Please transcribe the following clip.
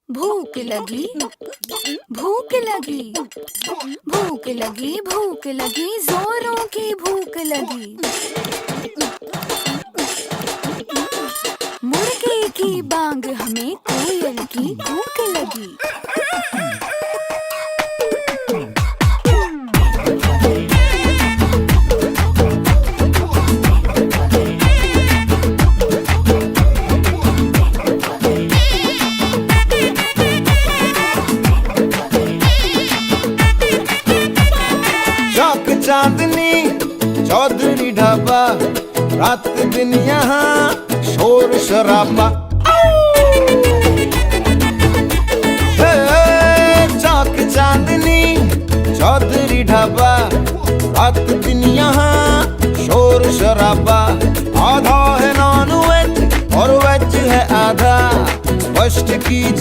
भूख लगी, भूख लगी, भूख लगी, भूख लगी, जोरों की भूख लगी। मुर्गे की बांग हमें कोयल की भूख लगी। चांदनी चौधरी ढाबा, रात दिन यहाँ शोर शराबा। चौक चांदनी चौधरी ढाबा, रात दिन यहाँ शोर शराबा। आधा है नॉन वेज और वेज है आधा, स्पष्ट कीजिए।